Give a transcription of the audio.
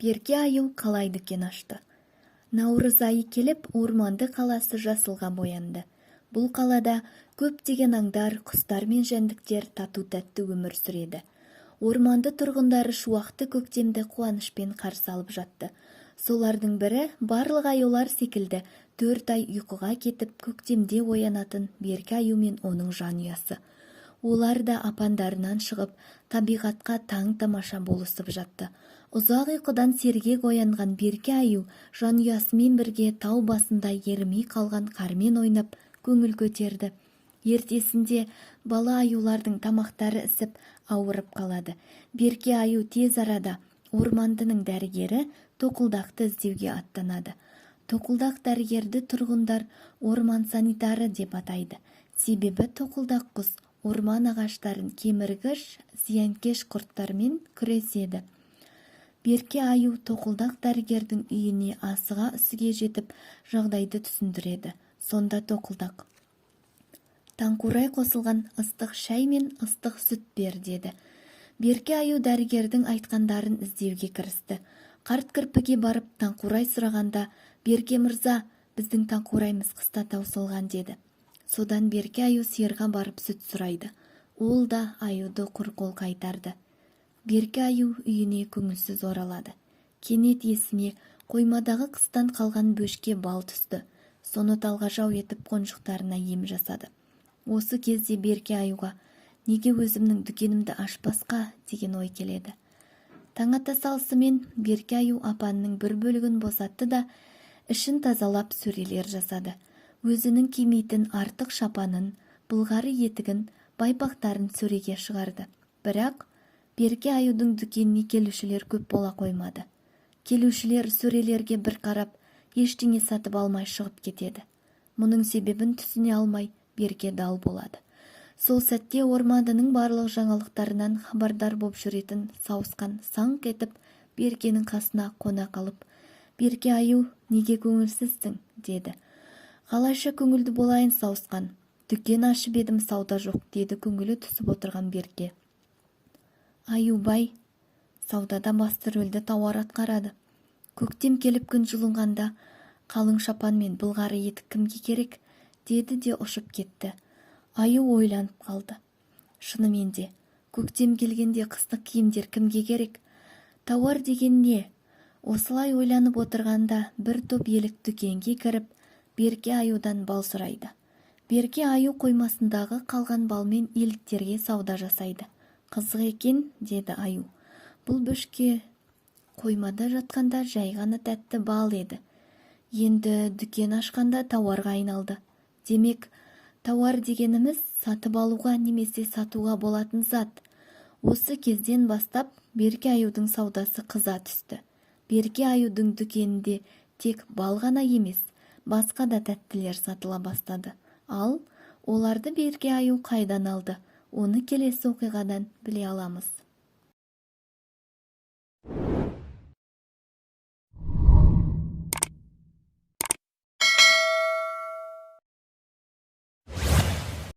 Берке аю қалай дүкен ашты. Наурыз айы келіп, орманды қаласы жасылға боянды. Бұл қалада көптеген аңдар, құстар мен жәндіктер тату-тәтті өмір сүреді. Орманды тұрғындары шуақты көктемді қуанышпен қарсы алып жатты. Солардың бірі барлық аюлар секілді 4 ай ұйқыға кетіп көктемде оянатын Берке аю мен оның жанұясы. Олар да апандарынан шығып, табиғатқа таң-тамаша болысып жатты. Ұзақ ұйқыдан сергек оянған Берке аю жанұясымен бірге тау басында ерімей қалған қармен ойнап көңіл көтерді. Ертесінде бала аюлардың тамақтары ісіп ауырып қалады. Берке аю тез арада ормандының дәрігері Тоқылдақты іздеуге аттанады. Тоқылдақ дәрігерді тұрғындар орман санитары деп атайды. Себебі тоқылдақ құс орман ағаштарын кеміргіш, зиянкеш құрттармен күреседі. Берке аю тоқылдақ дәрігердің үйіне асыға үсіге жетіп, жағдайды түсіндіреді. Сонда тоқылдақ: «Таңқурай қосылған ыстық шай мен ыстық сүт бер», деді. Берке аю дәрігердің айтқандарын іздеуге кірісті. Қарт кірпіге барып таңқурай сұрағанда: «Берке мырза, біздің таңқураймыз қыста таусылған», деді. Содан Берке аю сиырға барып сүт сұрайды. Ол да аюды құр қол қайтарды. Берке аю үйіне көңілсіз оралады. Кенет есіне қоймадағы қыстан қалған бөшке бал түсті. Соны талғажау етіп қонжықтарына ем жасады. Осы кезде Берке аюға «Неге өзімнің дүкенімді ашпасқа?» деген ой келеді. Таң ата салысымен Берке аю апанның бір бөлігін босатты да ішін тазалап сөрелер жасады. Өзінің кимейтін артық шапанын, былғары етігін, байпақтарын сөреге шығарды. Бірақ Берке аюдың дүкеніне келушілер көп бола қоймады. Келушілер сөрелерге бір қарап, ештеңе сатып алмай шығып кетеді. Мұның себебін түсіне алмай Берке дал болады. Сол сәтте ормандының барлық жаңалықтарынан хабардар боп жүретін Сауысқан саңқ етіп Беркенің қасына қона қалып: «Берке аю, неге көңілсізсің?» деді. «Қалайша көңілді болайын, Сауысқан? Дүкен ашып едім, сауда жоқ», деді көңілі түсіп отырған Берке. «Аю бай, саудада басты рөлді тауар атқарады. Көктем келіп күн жылынғанда қалың шапан мен былғары етік кімге керек?» деді де ұшып кетті. Аю ойланып қалды. Шынымен де, көктем келгенде қыстық киімдер кімге керек? Тауар деген не? Осылай ойланып отырғанда бір топ елік дүкенге кіріп, Берке аюдан бал сұрайды. Берке аю қоймасындағы қалған балмен еліктерге сауда жасайды. «Қызық екен», деді аю. Бұл бөшке қоймада жатқанда жай ғана тәтті бал еді. Енді дүкен ашқанда тауарға айналды. Демек, тауар дегеніміз сатып алуға немесе сатуға болатын зат. Осы кезден бастап Берке аюдың саудасы қыза түсті. Берке аюдың дүкенінде тек бал ғана емес, басқа да тәттілер сатыла бастады. Ал оларды Берке аю қайдан алды? Оны келесі оқиғадан біле аламыз.